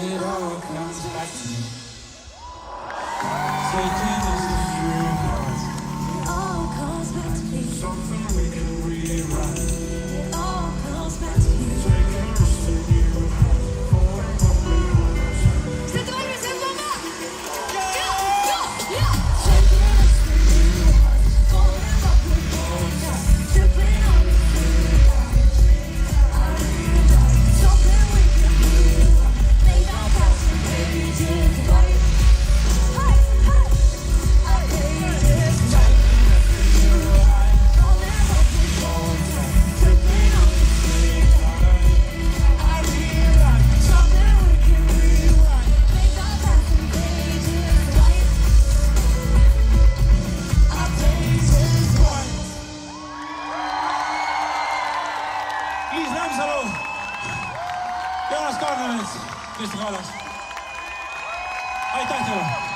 It all comes back to me. Taking us through. It all comes back to me. Something we can rewrite. It all comes back to you. Taking us to new heights. Falling what we once had. C'est toi, c'est maman. Yeah. Taking us to new heights. Falling what we once had. Tripping on the something we can do. Make our passing pages white. Hey, our pages white. Falling what we once had. Tripping on the something we can rewrite. Make our passing pages white. Our pages white. Lies Lemsalo, Jonas Garganes, Krister Gallas. Aitäh teile!